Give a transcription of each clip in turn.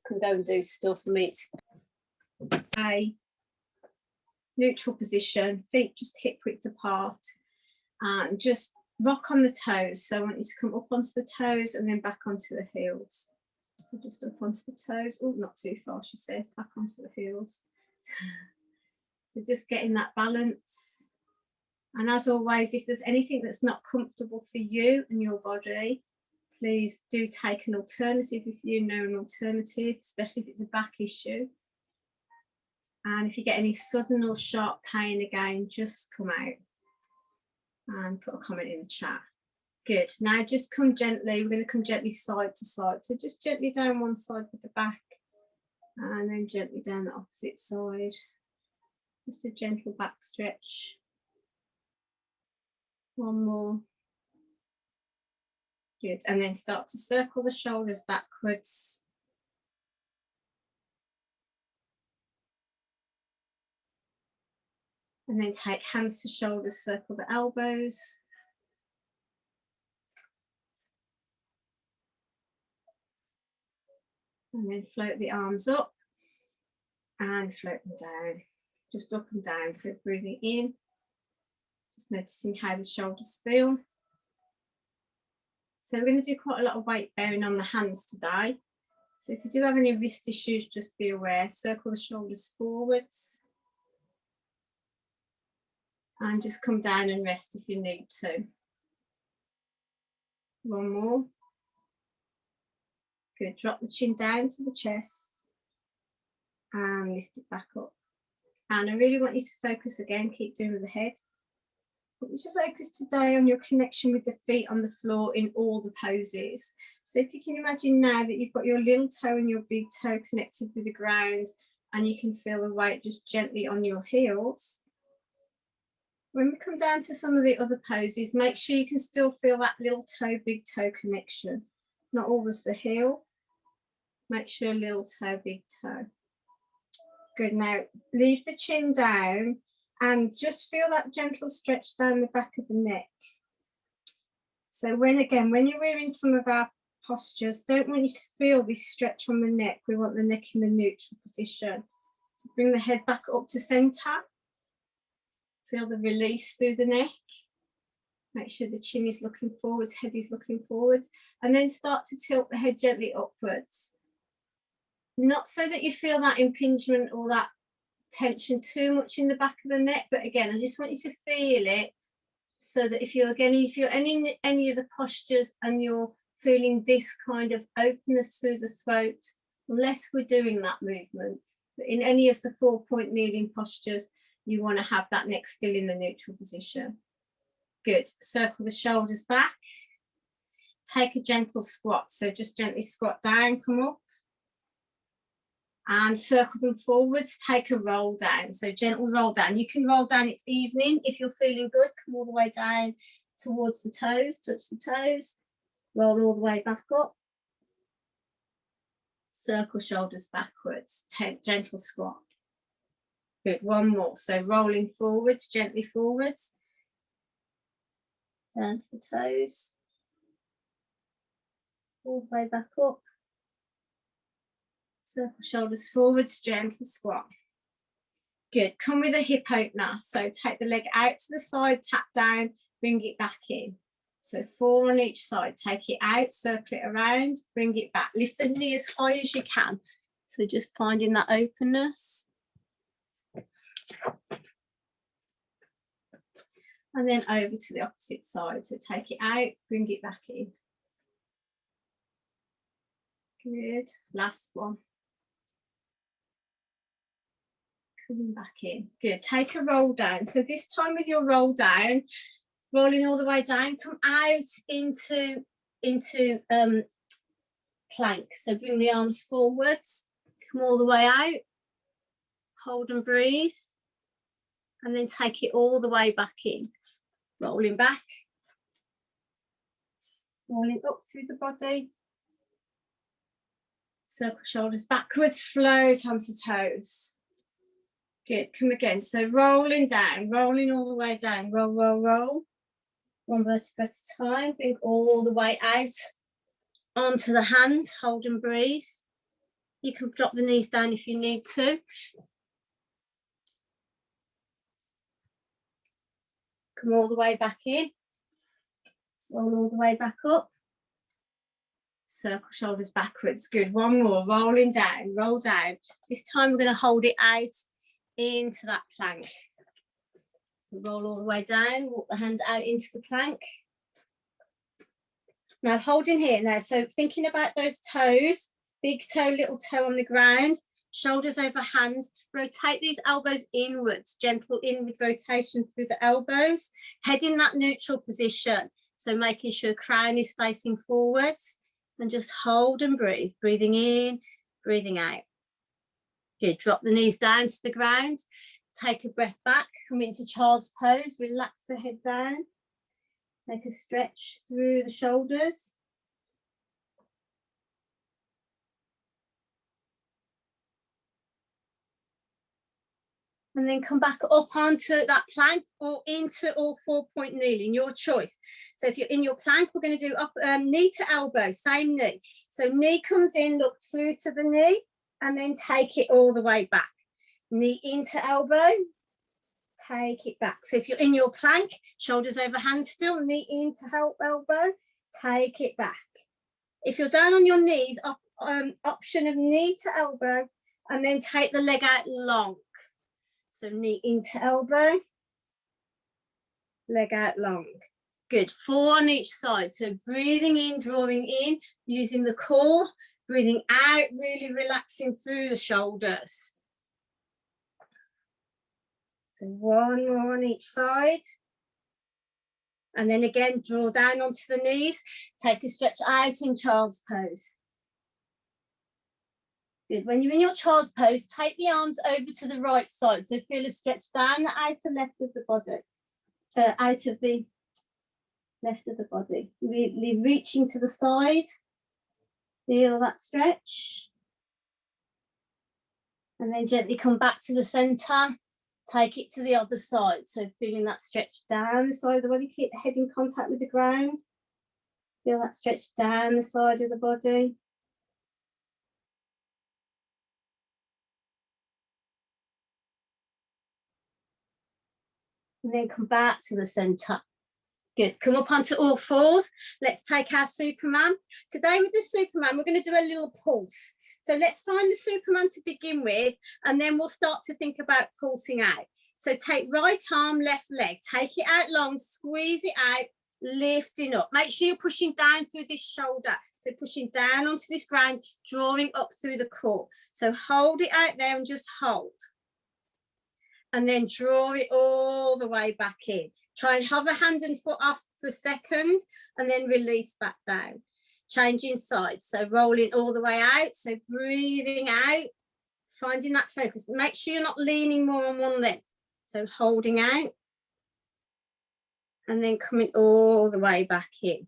can go and do stuff. For me, it's a neutral position, feet just hip width apart, and just rock on the toes. So I want you to come up onto the toes and then back onto the heels. So just up onto the toes. Oh, not too far, she says. Back onto the heels. So just getting that balance. And as always, if there's anything that's not comfortable for you and your body, please do take an alternative if you know an alternative, especially if it's a back issue. And if you get any sudden or sharp pain again, just come out and put a comment in the chat. Good. Now just come gently. We're going to come gently side to side. So just gently down one side with the back and then gently down the opposite side. Just a gentle back stretch. One more. Good. And then start to circle the shoulders backwards. And then take hands to shoulders, circle the elbows. And then float the arms up and float them down. Just up and down. So breathing in. Just noticing how the shoulders feel. So we're going to do quite a lot of weight bearing on the hands today. So if you do have any wrist issues, just be aware. Circle the shoulders forwards. And just come down and rest if you need to. One more. Good. Drop the chin down to the chest. And lift it back up. And I really want you to focus again. Keep doing with the head. I want you to focus today on your connection with the feet on the floor in all the poses. So if you can imagine now that you've got your little toe and your big toe connected with the ground and you can feel the weight just gently on your heels. When we come down to some of the other poses, make sure you can still feel that little toe, big toe connection. Not always the heel. Make sure little toe, big toe. Good. Now leave the chin down and just feel that gentle stretch down the back of the neck. So when you're wearing some of our postures, don't want you to feel this stretch on the neck. We want the neck in the neutral position. So bring the head back up to center. Feel the release through the neck. Make sure the chin is looking forwards, head is looking forwards, and then start to tilt the head gently upwards. Not so that you feel that impingement or that tension too much in the back of the neck, but again, I just want you to feel it so that if you're any of the postures and you're feeling this kind of openness through the throat, unless we're doing that movement, but in any of the 4-point kneeling postures, you want to have that neck still in the neutral position. Good. Circle the shoulders back. Take a gentle squat. So just gently squat down, come up. And circle them forwards. Take a roll down. So gentle roll down. You can roll down, it's evening. If you're feeling good, come all the way down towards the toes. Touch the toes. Roll all the way back up. Circle shoulders backwards. Take gentle squat. Good, one more. So rolling forwards, gently forwards. Down to the toes. All the way back up. Circle shoulders forwards, gentle squat. Good, come with a hip opener. So take the leg out to the side, tap down, bring it back in. So 4 on each side. Take it out, circle it around, bring it back. Lift the knee as high as you can. So just finding that openness. And then over to the opposite side. So take it out, bring it back in. Good. Last one. Coming back in. Good. Take a roll down. So this time with your roll down, rolling all the way down, come out into plank. So bring the arms forwards, come all the way out, hold and breathe, and then take it all the way back in. Rolling back, rolling up through the body. Circle shoulders backwards, float onto toes. Good, come again. So rolling down, rolling all the way down. Roll, roll, roll. One vertebra at a time. Bring all the way out onto the hands. Hold and breathe. You can drop the knees down if you need to. Come all the way back in. Roll all the way back up. Circle shoulders backwards. Good. One more. Rolling down. Roll down. This time we're going to hold it out into that plank. So roll all the way down. Walk the hands out into the plank. Now holding here. Now, so thinking about those toes. Big toe, little toe on the ground. Shoulders over hands. Rotate these elbows inwards. Gentle inward rotation through the elbows. Head in that neutral position. So making sure crown is facing forwards. And just hold and breathe. Breathing in, breathing out. Good. Drop the knees down to the ground. Take a breath back. Come into child's pose. Relax the head down. Take a stretch through the shoulders. And then come back up onto that plank or into all 4-point kneeling, your choice. So if you're in your plank, we're going to do up knee to elbow, same knee. So knee comes in, look through to the knee, and then take it all the way back. Knee into elbow, take it back. So if you're in your plank, shoulders over hands still, knee into help elbow, take it back. If you're down on your knees, option of knee to elbow, and then take the leg out long. So knee into elbow, leg out long. Good. 4 on each side. So breathing in, drawing in, using the core, breathing out, really relaxing through the shoulders. So 1 more on each side. And then again, draw down onto the knees. Take a stretch out in child's pose. Good. When you're in your child's pose, take the arms over to the right side. So feel a stretch down the outer left of the body. So out of the left of the body. Really reaching to the side. Feel that stretch. And then gently come back to the center. Take it to the other side. So feeling that stretch down the side of the body. Keep the head in contact with the ground. Feel that stretch down the side of the body. And then come back to the center. Good. Come up onto all fours. Let's take our Superman. Today with the Superman, we're going to do a little pulse. So let's find the Superman to begin with, and then we'll start to think about pulsing out. So take right arm, left leg. Take it out long, squeeze it out, lifting up. Make sure you're pushing down through this shoulder. So pushing down onto this ground, drawing up through the core. So hold it out there and just hold. And then draw it all the way back in. Try and hover hand and foot off for a second and then release back down. Changing sides, so rolling all the way out, so breathing out, finding that focus. Make sure you're not leaning more on one leg. So holding out and then coming all the way back in.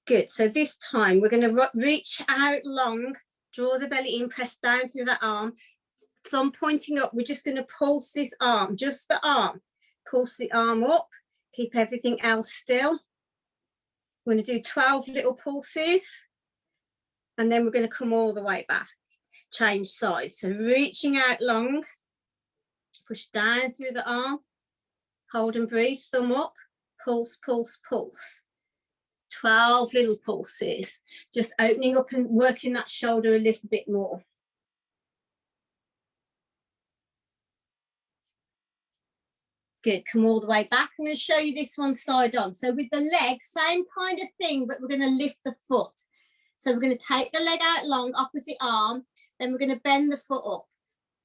Good, so this time we're going to reach out long, draw the belly in, press down through that arm. Thumb pointing up, we're just going to pulse this arm, just the arm. Pulse the arm up, keep everything else still. We're going to do 12 little pulses, and then we're going to come all the way back. Change sides, so reaching out long, push down through the arm, hold and breathe, thumb up, pulse, pulse, pulse. 12 little pulses, just opening up and working that shoulder a little bit more. Good, come all the way back. I'm going to show you this one side on. So with the leg, same kind of thing, but we're going to lift the foot. So we're going to take the leg out long, opposite arm, then we're going to bend the foot up.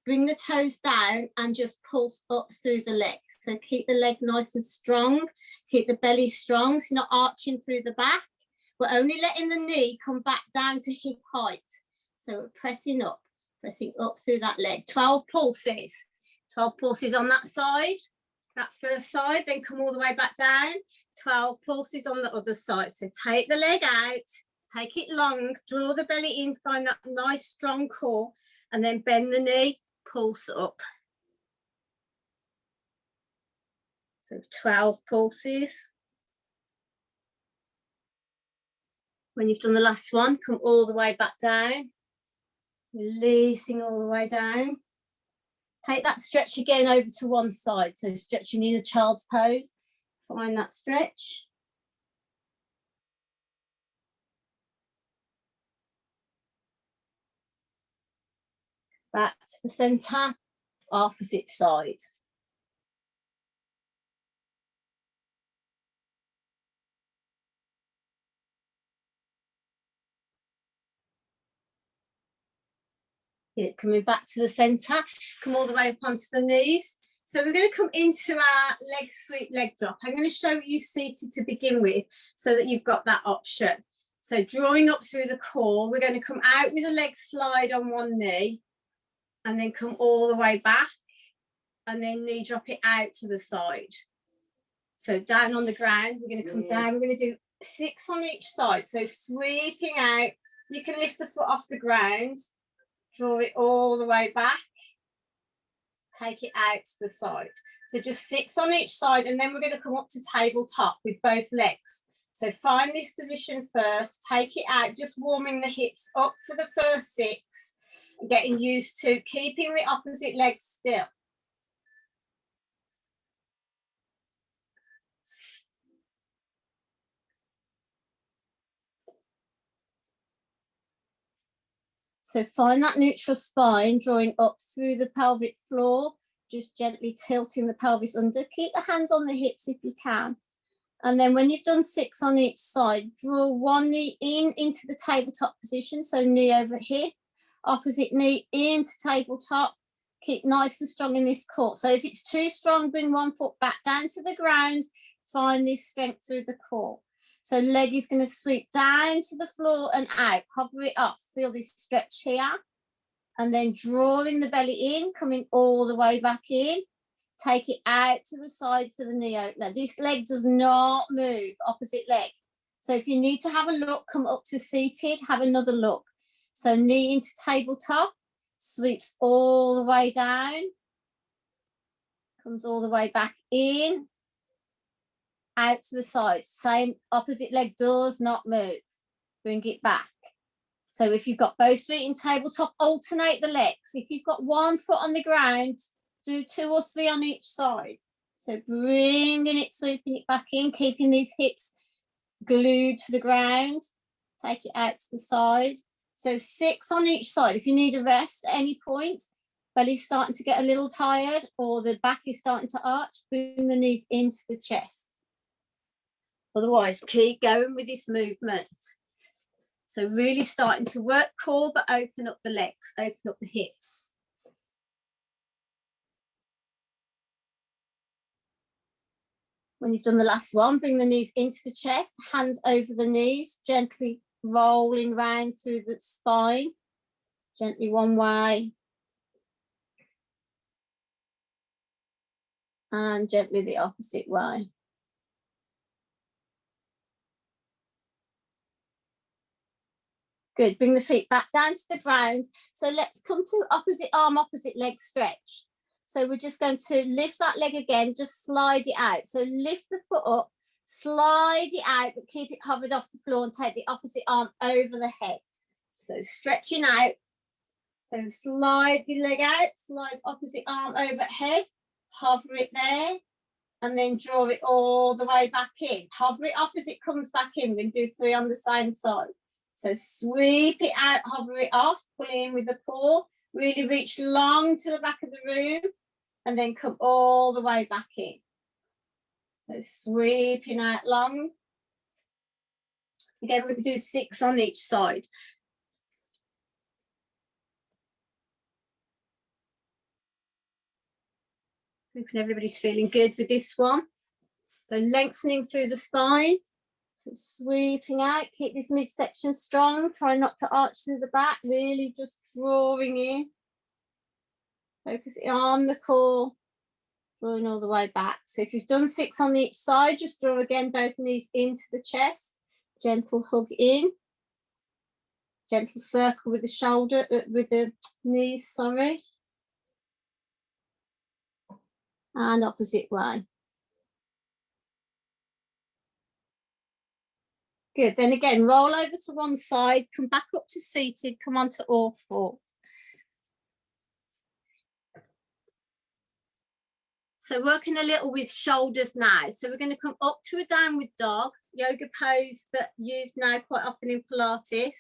Bring the toes down and just pulse up through the leg. So keep the leg nice and strong. Keep the belly strong, so you're not arching through the back. We're only letting the knee come back down to hip height. So we're pressing up through that leg. 12 pulses. 12 pulses on that side. That first side, then come all the way back down. 12 pulses on the other side. So take the leg out, take it long, draw the belly in, find that nice strong core, and then bend the knee, pulse up. So 12 pulses. When you've done the last one, come all the way back down. Releasing all the way down. Take that stretch again over to one side. So stretching in a child's pose. Find that stretch. Back to the centre, opposite side. Good. Coming back to the centre, come all the way up onto the knees. So we're going to come into our leg sweep, leg drop. I'm going to show you seated to begin with so that you've got that option. So drawing up through the core, we're going to come out with a leg slide on one knee and then come all the way back and then knee drop it out to the side. So down on the ground, we're going to come down. We're going to do 6 on each side. So sweeping out, you can lift the foot off the ground, draw it all the way back, take it out to the side. So just 6 on each side, and then we're going to come up to tabletop with both legs. So find this position first, take it out, just warming the hips up for the first 6, getting used to keeping the opposite leg still. So find that neutral spine, drawing up through the pelvic floor, just gently tilting the pelvis under. Keep the hands on the hips if you can. And then when you've done 6 on each side, draw one knee in into the tabletop position. So knee over hip, opposite knee into tabletop. Keep nice and strong in this core. So if it's too strong, bring one foot back down to the ground. Find this strength through the core. So leg is going to sweep down to the floor and out. Hover it up. Feel this stretch here. And then drawing the belly in, coming all the way back in. Take it out to the side for the knee opener. This leg does not move, opposite leg. So if you need to have a look, come up to seated, have another look. So knee into tabletop, sweeps all the way down, comes all the way back in, out to the side. Same, opposite leg does not move. Bring it back. So if you've got both feet in tabletop, alternate the legs. If you've got one foot on the ground, do 2 or 3 on each side. So bringing it, sweeping it back in, keeping these hips glued to the ground. Take it out to the side. So 6 on each side. If you need a rest at any point, belly's starting to get a little tired or the back is starting to arch, bring the knees into the chest. Otherwise, keep going with this movement. So really starting to work core, but open up the legs, open up the hips. When you've done the last one, bring the knees into the chest, hands over the knees, gently rolling round through the spine, gently one way, and gently the opposite way. Good, bring the feet back down to the ground. So let's come to opposite arm, opposite leg stretch. So we're just going to lift that leg again, just slide it out. So lift the foot up, slide it out, but keep it hovered off the floor and take the opposite arm over the head. So stretching out. So slide the leg out, slide opposite arm overhead, hover it there, and then draw it all the way back in. Hover it off as it comes back in. We'll do 3 on the same side. So sweep it out, hover it off, pull in with the core, really reach long to the back of the room, and then come all the way back in. So sweeping out long. Again, we're going to do 6 on each side. Hoping everybody's feeling good with this one. So lengthening through the spine, so sweeping out, keep this midsection strong, try not to arch through the back, really just drawing in. Focusing on the core, drawing all the way back. So if you've done 6 on each side, just draw again both knees into the chest, gentle hug in, gentle circle with the shoulder, with the knees, sorry. And opposite way. Good, then again, roll over to one side, come back up to seated, come onto all fours. So working a little with shoulders now. So we're going to come up to a downward dog, yoga pose, but used now quite often in Pilates.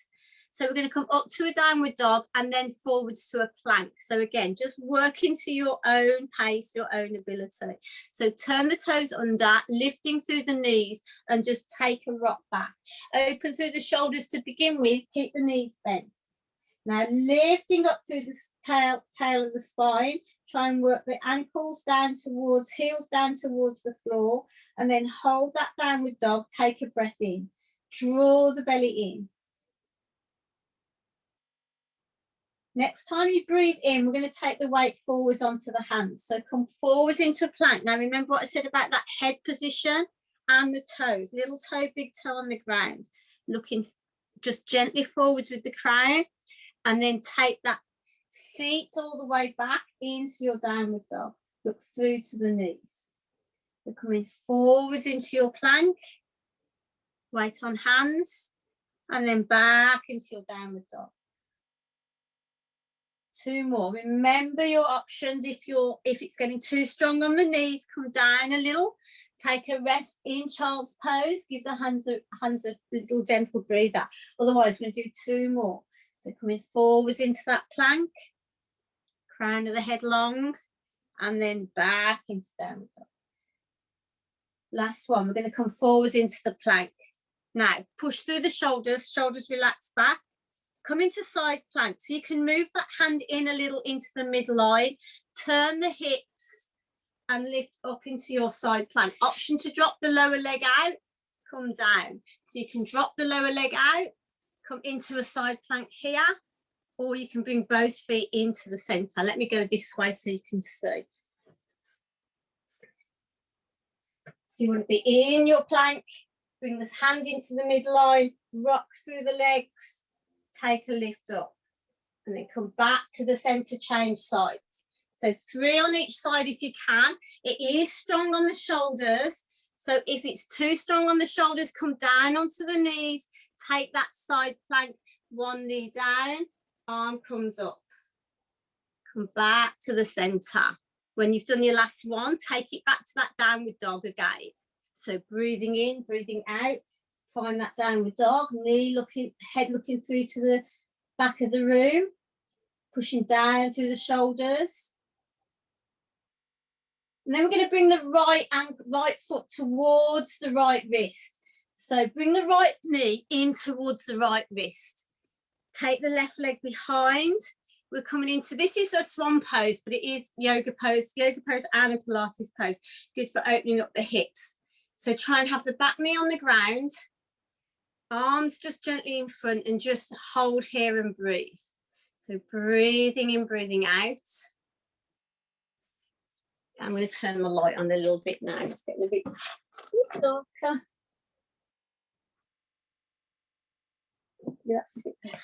So we're going to come up to a downward dog and then forwards to a plank. So again, just working to your own pace, your own ability. So turn the toes under, lifting through the knees and just take a rock back. Open through the shoulders to begin with, keep the knees bent. Now lifting up through the tail of the spine, try and work the ankles down towards, heels down towards the floor, and then hold that downward dog, take a breath in, draw the belly in. Next time you breathe in, we're going to take the weight forwards onto the hands. So come forwards into a plank. Now remember what I said about that head position and the toes, little toe, big toe on the ground, looking just gently forwards with the crown, and then take that seat all the way back into your downward dog. Look through to the knees. So coming forwards into your plank, weight on hands, and then back into your downward dog. 2 more. Remember your options. If it's getting too strong on the knees, come down a little. Take a rest in child's pose. Give the hands a little gentle breather. Otherwise, we're going to do 2 more. So coming forwards into that plank, crown of the head long, and then back into downward dog. Last one. We're going to come forwards into the plank. Now push through the shoulders. Shoulders relax back. Come into side plank, so you can move that hand in a little into the midline, turn the hips and lift up into your side plank. Option to drop the lower leg out, come down. So you can drop the lower leg out, come into a side plank here, or you can bring both feet into the center. Let me go this way so you can see. So you want to be in your plank, bring this hand into the midline, rock through the legs, take a lift up, and then come back to the center, change sides. So 3 on each side if you can. It is strong on the shoulders, so if it's too strong on the shoulders, come down onto the knees, take that side plank, 1 knee down, arm comes up, come back to the center. When you've done your last one, take it back to that downward dog again. So breathing in, breathing out. Find that downward dog, knee looking, head looking through to the back of the room, pushing down through the shoulders. And then we're going to bring the right foot towards the right wrist. So bring the right knee in towards the right wrist. Take the left leg behind. We're coming into, this is a swan pose, but it is yoga pose and a Pilates pose. Good for opening up the hips. So try and have the back knee on the ground. Arms just gently in front and just hold here and breathe. So breathing in, breathing out. I'm going to turn my light on a little bit now. It's getting a bit darker. Yeah, that's a bit better.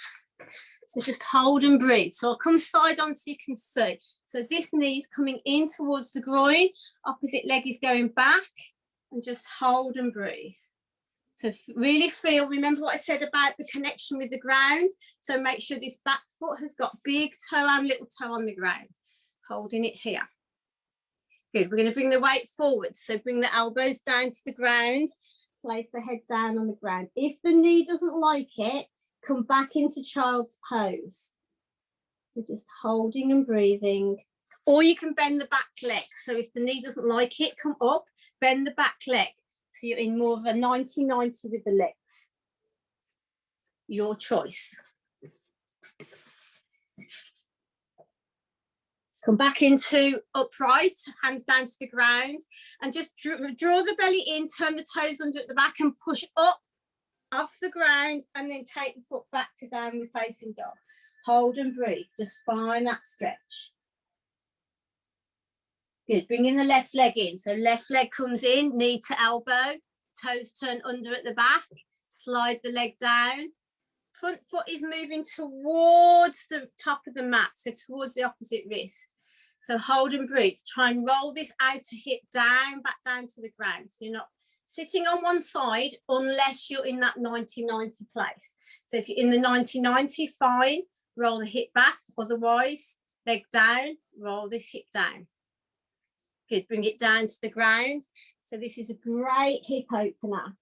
So just hold and breathe. So I'll come side on so you can see. So this knee's coming in towards the groin. Opposite leg is going back. And just hold and breathe. So really feel, remember what I said about the connection with the ground. So make sure this back foot has got big toe and little toe on the ground. Holding it here. Good, we're going to bring the weight forward. So bring the elbows down to the ground. Place the head down on the ground. If the knee doesn't like it, come back into child's pose. So just holding and breathing. Or you can bend the back leg. So if the knee doesn't like it, come up, bend the back leg. So you're in more of a 90-90 with the legs. Your choice. Come back into upright, hands down to the ground, and just draw the belly in, turn the toes under at the back and push up off the ground, and then take the foot back to downward facing dog. Hold and breathe, just find that stretch. Good, bringing the left leg in. So left leg comes in, knee to elbow, toes turn under at the back, slide the leg down. Front foot is moving towards the top of the mat, so towards the opposite wrist. So hold and breathe. Try and roll this outer hip down, back down to the ground. So you're not sitting on one side unless you're in that 90-90 place. So if you're in the 90-90, fine, roll the hip back. Otherwise, leg down, roll this hip down. Good, bring it down to the ground. So this is a great hip opener.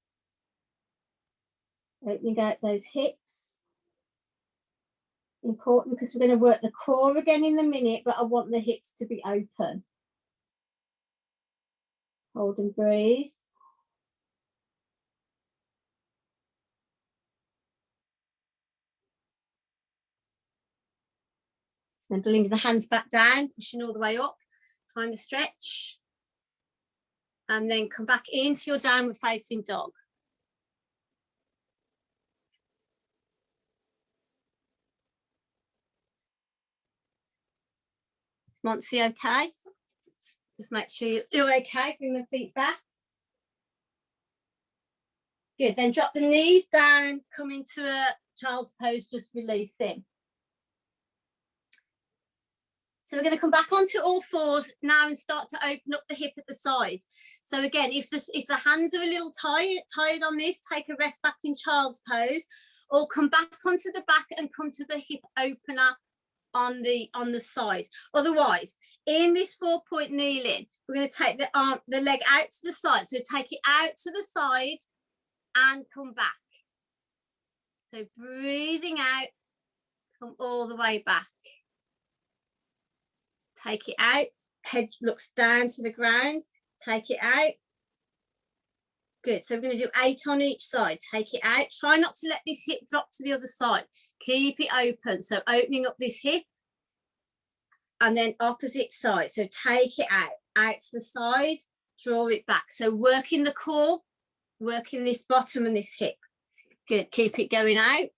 Opening out those hips. Important because we're going to work the core again in a minute, but I want the hips to be open. Hold and breathe. Then bring the hands back down, pushing all the way up. Find a stretch. And then come back into your downward facing dog. Monty, okay? Just make sure you're okay. Bring the feet back. Good. Then drop the knees down. Come into a child's pose, just releasing. So we're going to come back onto all fours now and start to open up the hip at the side. So again, if the hands are a little tired on this, take a rest back in child's pose, or come back onto the back and come to the hip opener on the side. Otherwise, in this 4-point kneeling, we're going to take the leg out to the side. So take it out to the side and come back. So breathing out, come all the way back. Take it out, head looks down to the ground, take it out. Good, so we're going to do 8 on each side. Take it out, try not to let this hip drop to the other side. Keep it open, so opening up this hip and then opposite side. So take it out to the side, draw it back. So working the core, working this bottom and this hip. Good, keep it going out.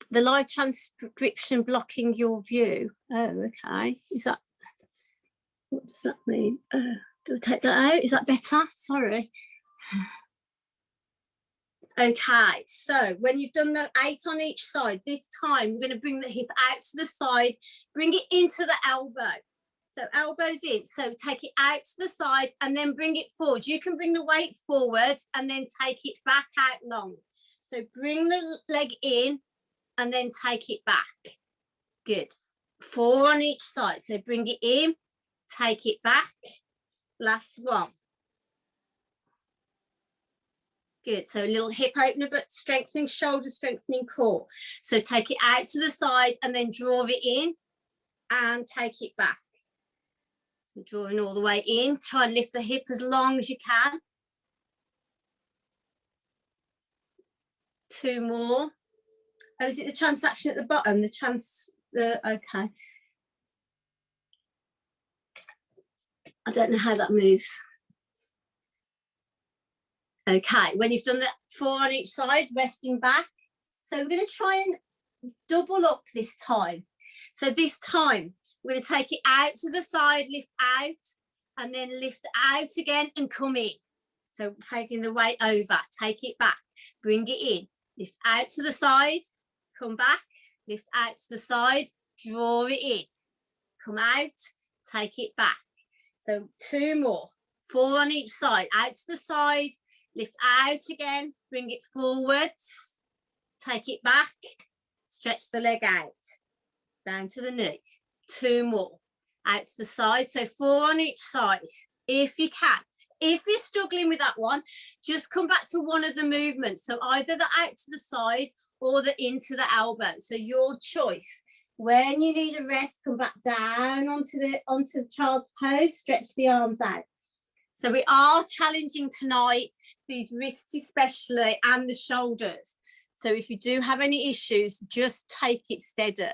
The live transcription blocking your view. Oh, okay. Is that, what does that mean? Do I take that out? Is that better? Sorry. Okay, so when you've done the 8 on each side, this time we're going to bring the hip out to the side, bring it into the elbow. So elbows in, so take it out to the side and then bring it forward. You can bring the weight forward and then take it back out long. So bring the leg in and then take it back. Good. 4 on each side. So bring it in, take it back. Last one. Good. So a little hip opener, but strengthening shoulder, strengthening core. So take it out to the side and then draw it in and take it back. So drawing all the way in. Try and lift the hip as long as you can. 2 more. Oh, is it the transaction at the bottom? Okay. I don't know how that moves. Okay, when you've done the 4 on each side, resting back. So we're going to try and double up this time. So this time, we're going to take it out to the side, lift out, and then lift out again and come in. So taking the weight over, take it back, bring it in, lift out to the side, come back, lift out to the side, draw it in, come out, take it back. So 2 more, 4 on each side, out to the side, lift out again, bring it forwards, take it back, stretch the leg out, down to the knee. 2 more, out to the side. So 4 on each side, if you can. If you're struggling with that one, just come back to one of the movements. So either the out to the side or the into the elbow. So your choice. When you need a rest, come back down onto the child's pose, stretch the arms out. So we are challenging tonight, these wrists especially, and the shoulders. So if you do have any issues, just take it steady.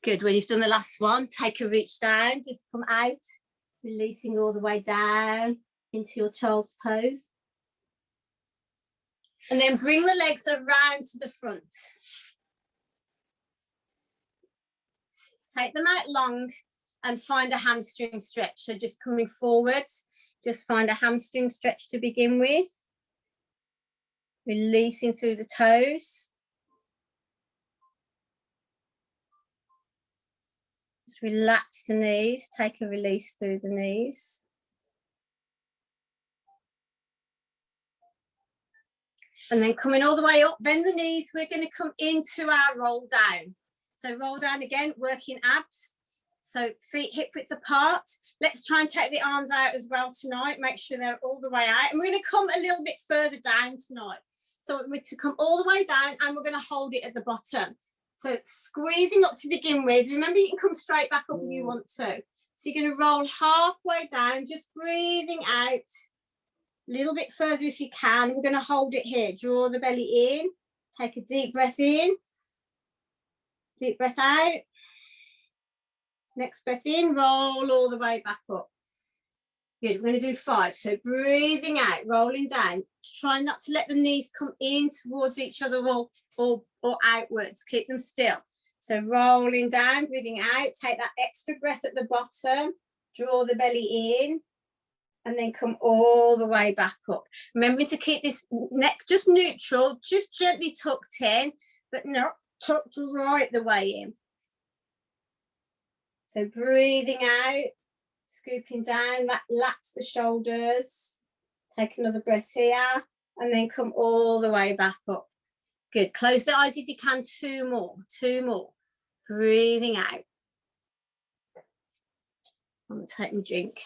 Good, when you've done the last one, take a reach down, just come out, releasing all the way down into your child's pose. And then bring the legs around to the front. Take them out long and find a hamstring stretch. So just coming forwards, just find a hamstring stretch to begin with. Releasing through the toes. relax the knees, take a release through the knees. And then coming all the way up, bend the knees, we're going to come into our roll down. So roll down again, working abs. So feet hip width apart. Let's try and take the arms out as well tonight. Make sure they're all the way out. And we're going to come a little bit further down tonight. So we're to come all the way down and we're going to hold it at the bottom. So squeezing up to begin with. Remember, you can come straight back up if you want to. So you're going to roll halfway down, just breathing out. A little bit further if you can. We're going to hold it here. Draw the belly in. Take a deep breath in. Deep breath out. Next breath in. Roll all the way back up. Good. We're going to do 5. So breathing out, rolling down. Try not to let the knees come in towards each other or outwards. Keep them still. So rolling down, breathing out. Take that extra breath at the bottom. Draw the belly in. And then come all the way back up. Remembering to keep this neck just neutral, just gently tucked in, but not tucked right the way in. So breathing out. Scooping down, relax the shoulders. Take another breath here and then come all the way back up. Good. Close the eyes if you can. 2 more. 2 more. Breathing out. I'm going to take my drink.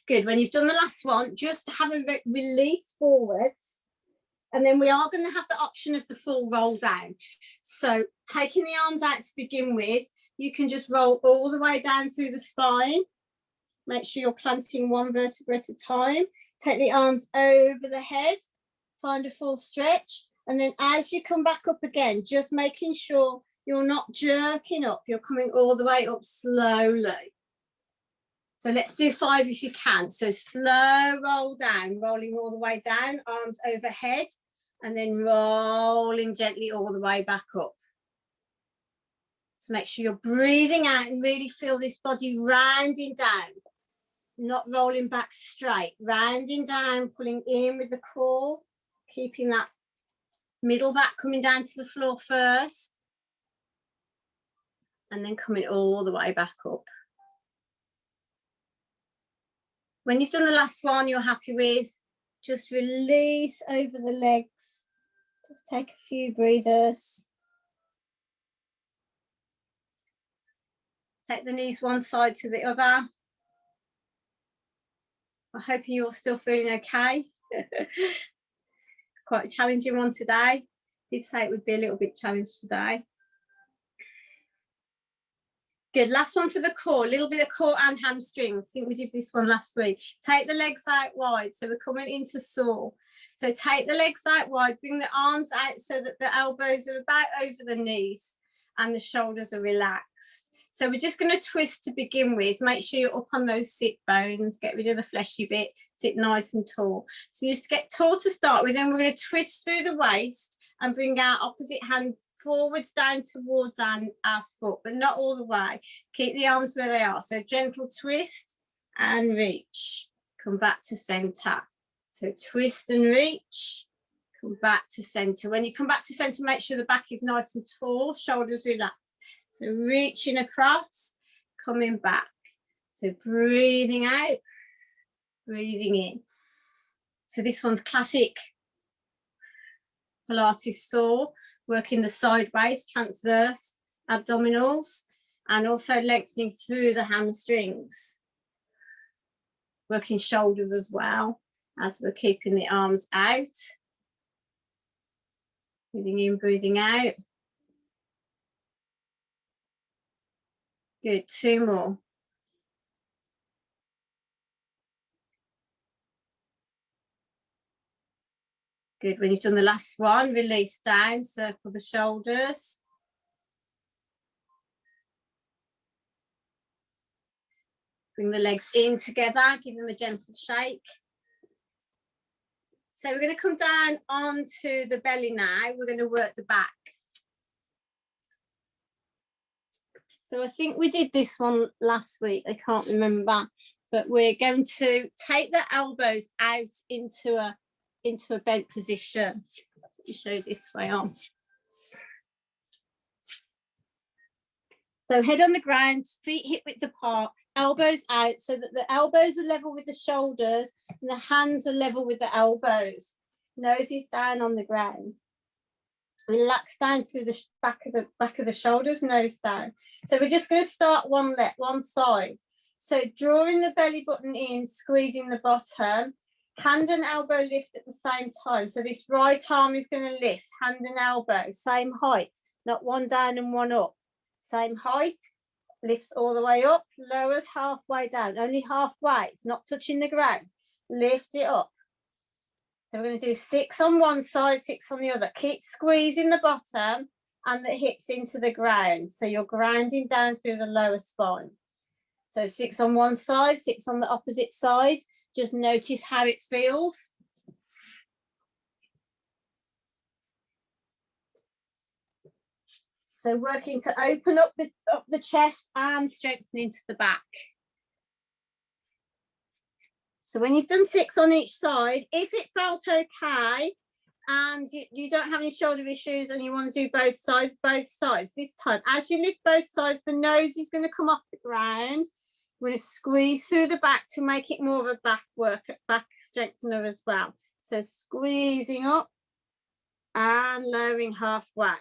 Good. When you've done the last one, just have a release forwards. And then we are going to have the option of the full roll down. So taking the arms out to begin with, you can just roll all the way down through the spine. Make sure you're planting 1 vertebra at a time. Take the arms over the head. Find a full stretch. And then as you come back up again, just making sure you're not jerking up. You're coming all the way up slowly. So let's do 5 if you can. So slow roll down, rolling all the way down, arms overhead, and then rolling gently all the way back up. So make sure you're breathing out and really feel this body rounding down, not rolling back straight, rounding down, pulling in with the core, keeping that middle back coming down to the floor first, and then coming all the way back up. When you've done the last one you're happy with, just release over the legs. Just take a few breathers. Take the knees one side to the other. I'm hoping you're still feeling okay. It's quite a challenging one today. I did say it would be a little bit challenged today. Good, last one for the core, a little bit of core and hamstrings. I think we did this one last week. Take the legs out wide, so we're coming into saw. So take the legs out wide, bring the arms out so that the elbows are about over the knees and the shoulders are relaxed. So we're just going to twist to begin with. Make sure you're up on those sit bones, get rid of the fleshy bit, sit nice and tall. So just get tall to start with, then we're going to twist through the waist and bring our opposite hand forwards down towards our foot, but not all the way. Keep the arms where they are. So gentle twist and reach. Come back to center. So twist and reach. Come back to center. When you come back to center, make sure the back is nice and tall, shoulders relaxed. So reaching across, coming back. So breathing out, breathing in. So this one's classic Pilates saw. Working the sideways, transverse abdominals, and also lengthening through the hamstrings. Working shoulders as well, as we're keeping the arms out. Breathing in, breathing out. Good, 2 more. Good, when you've done the last one, release down, circle the shoulders. Bring the legs in together, give them a gentle shake. So we're going to come down onto the belly now. We're going to work the back. So I think we did this one last week. I can't remember, but we're going to take the elbows out into a into a bent position. Let me show you this way on. So head on the ground, feet hip width apart, elbows out so that the elbows are level with the shoulders and the hands are level with the elbows. Nose is down on the ground. Relax down through the back of the shoulders, nose down. So we're just going to start one side. So drawing the belly button in, squeezing the bottom, hand and elbow lift at the same time. So this right arm is going to lift, hand and elbow, same height, not one down and one up. Same height, lifts all the way up, lowers halfway down, only halfway, it's not touching the ground. Lift it up. So we're going to do 6 on one side, 6 on the other. Keep squeezing the bottom and the hips into the ground. So you're grounding down through the lower spine. So 6 on one side, 6 on the opposite side. Just notice how it feels. So working to open up the chest and strengthen into the back. So when you've done 6 on each side, if it felt okay and you don't have any shoulder issues and you want to do both sides this time, as you lift both sides, the nose is going to come off the ground. We're going to squeeze through the back to make it more of a back strengthener as well. So squeezing up and lowering halfway.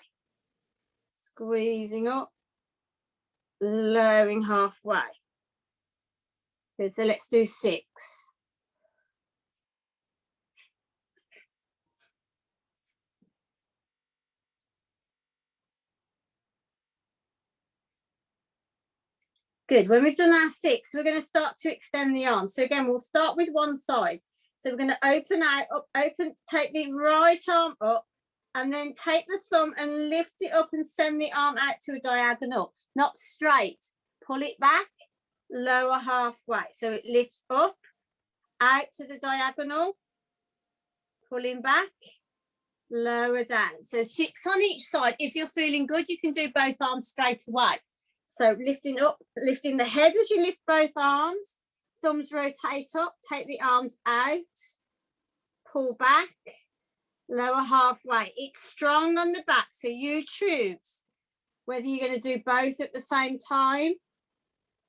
Squeezing up, lowering halfway. Good, so let's do 6. Good, when we've done our 6, we're going to start to extend the arms. So again, we'll start with one side. So we're going to open out, take the right arm up, and then take the thumb and lift it up and send the arm out to a diagonal, not straight. Pull it back, lower halfway. So it lifts up, out to the diagonal, pulling back, lower down. So 6 on each side. If you're feeling good, you can do both arms straight away. So lifting up, lifting the head as you lift both arms, thumbs rotate up, take the arms out, pull back, lower halfway. It's strong on the back, so you choose whether you're going to do both at the same time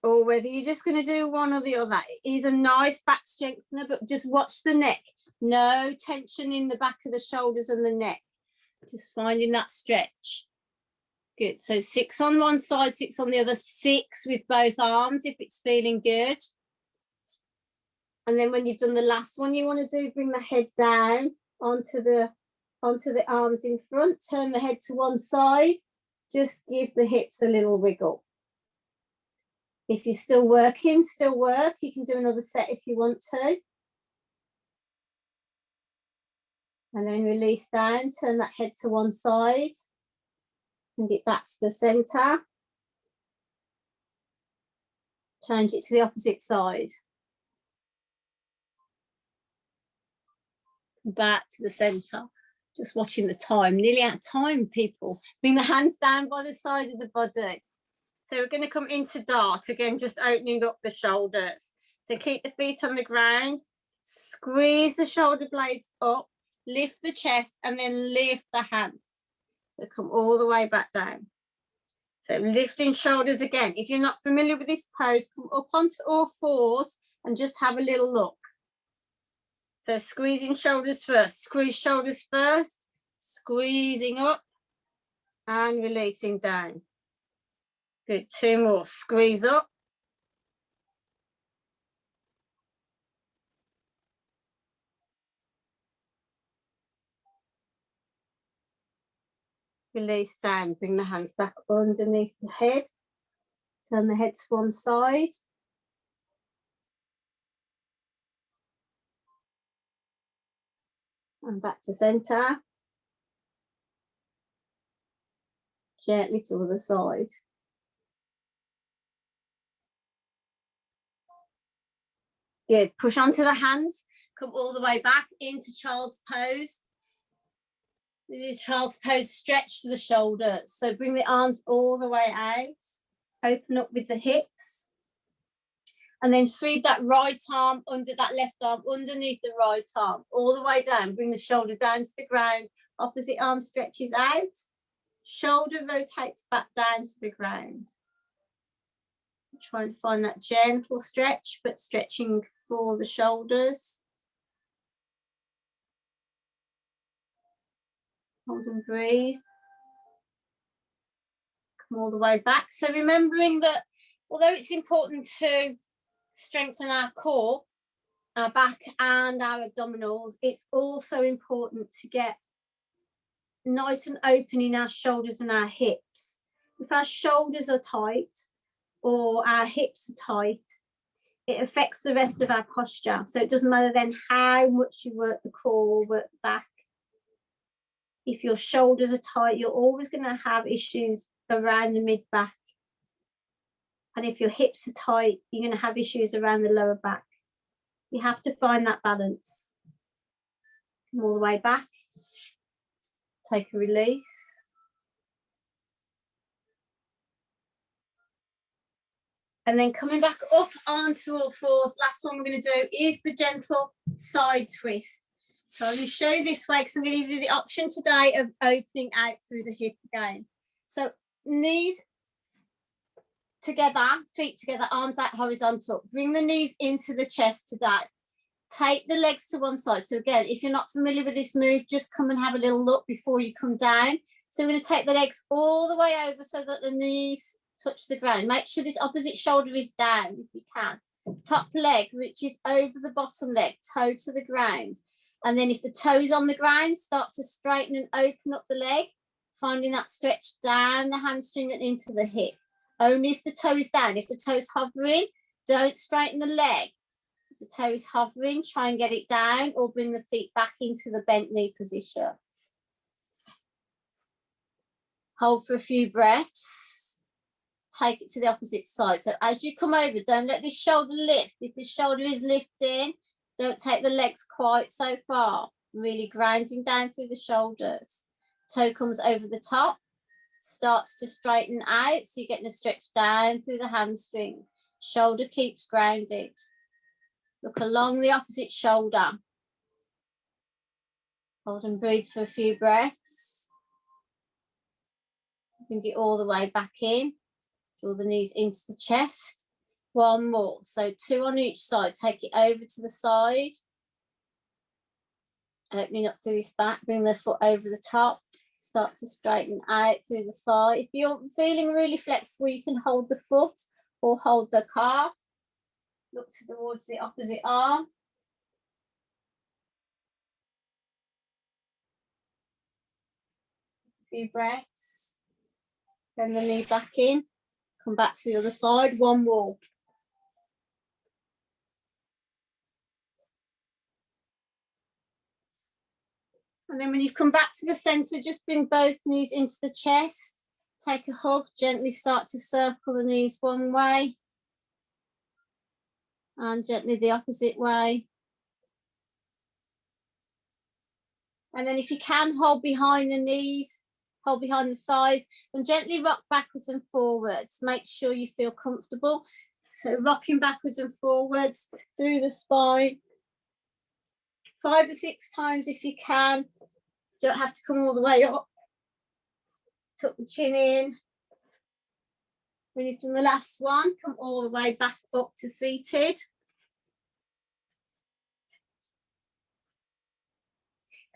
or whether you're just going to do one or the other. It is a nice back strengthener, but just watch the neck. No tension in the back of the shoulders and the neck. Just finding that stretch. Good. So 6 on one side, 6 on the other, 6 with both arms if it's feeling good. And then when you've done the last one, you want to do, bring the head down onto the arms in front, turn the head to one side, just give the hips a little wiggle. If you're still working, still work. You can do another set if you want to. And then release down, turn that head to one side, and get back to the center. Change it to the opposite side. Back to the center. Just watching the time. Nearly out of time, people. Bring the hands down by the side of the body. So we're going to come into dart again, just opening up the shoulders. So keep the feet on the ground, squeeze the shoulder blades up, lift the chest, and then lift the hands. So come all the way back down. So lifting shoulders again. If you're not familiar with this pose, come up onto all fours and just have a little look. So squeezing shoulders first, squeeze shoulders first, squeezing up and releasing down. Good, 2 more, squeeze up. Release down, bring the hands back underneath the head. Turn the head to one side. And back to center. Gently to the other side. Good, push onto the hands, come all the way back into child's pose. With your child's pose, stretch the shoulders. So bring the arms all the way out. Open up with the hips. And then feed that right arm under that left arm, underneath the right arm, all the way down. Bring the shoulder down to the ground. Opposite arm stretches out. Shoulder rotates back down to the ground. Try and find that gentle stretch, but stretching for the shoulders. Hold and breathe. Come all the way back. So remembering that although it's important to strengthen our core, our back and our abdominals, it's also important to get nice and open in our shoulders and our hips. If our shoulders are tight or our hips are tight, it affects the rest of our posture. So it doesn't matter then how much you work the core or work the back. If your shoulders are tight, you're always going to have issues around the mid-back. And if your hips are tight, you're going to have issues around the lower back. You have to find that balance. Come all the way back. Take a release. And then coming back up onto all fours. Last one we're going to do is the gentle side twist. So I'm going to show you this way because I'm going to give you the option today of opening out through the hip again. So knees together, feet together, arms out horizontal. Bring the knees into the chest today. Take the legs to one side. So again, if you're not familiar with this move, just come and have a little look before you come down. So we're going to take the legs all the way over so that the knees touch the ground. Make sure this opposite shoulder is down if you can. Top leg reaches over the bottom leg, toe to the ground. And then if the toe is on the ground, start to straighten and open up the leg, finding that stretch down the hamstring and into the hip. Only if the toe is down. If the toe is hovering, don't straighten the leg. If the toe is hovering, try and get it down or bring the feet back into the bent knee position. Hold for a few breaths. Take it to the opposite side. So as you come over, don't let this shoulder lift. If the shoulder is lifting, don't take the legs quite so far. Really grounding down through the shoulders. Toe comes over the top. Starts to straighten out, so you're getting a stretch down through the hamstring. Shoulder keeps grounded. Look along the opposite shoulder. Hold and breathe for a few breaths. Bring it all the way back in. Draw the knees into the chest. One more. So 2 on each side. Take it over to the side. Opening up through this back. Bring the foot over the top. Start to straighten out through the thigh. If you're feeling really flexible, you can hold the foot or hold the calf. Look towards the opposite arm. A few breaths. Bend the knee back in. Come back to the other side. One more. And then when you've come back to the center, just bring both knees into the chest. Take a hug, gently start to circle the knees one way. And gently the opposite way. And then if you can, hold behind the knees, hold behind the thighs, and gently rock backwards and forwards. Make sure you feel comfortable. So rocking backwards and forwards through the spine. 5 or 6 times if you can. Don't have to come all the way up. Tuck the chin in. When you've done the last one, come all the way back up to seated.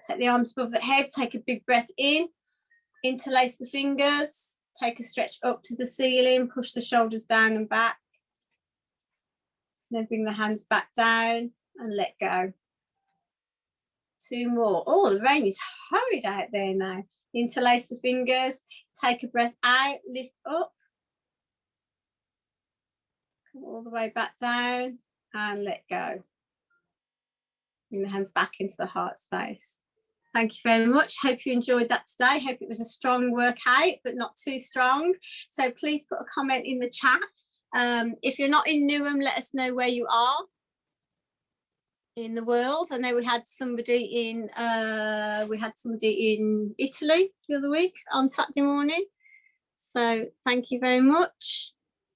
Take the arms above the head, take a big breath in. Interlace the fingers. Take a stretch up to the ceiling. Push the shoulders down and back. Then bring the hands back down and let go. 2 more. Oh, the rain is horrid out there now. Interlace the fingers. Take a breath out. Lift up. Come all the way back down and let go. Bring the hands back into the heart space. Thank you very much. Hope you enjoyed that today. Hope it was a strong workout, but not too strong. So please put a comment in the chat. If you're not in Newham, let us know where you are in the world. I know we had somebody in Italy the other week on Saturday morning. So thank you very much.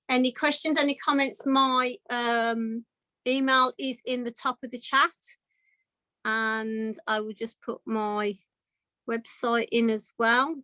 Any questions, any comments? My email is in the top of the chat, and I will just put my website in as well.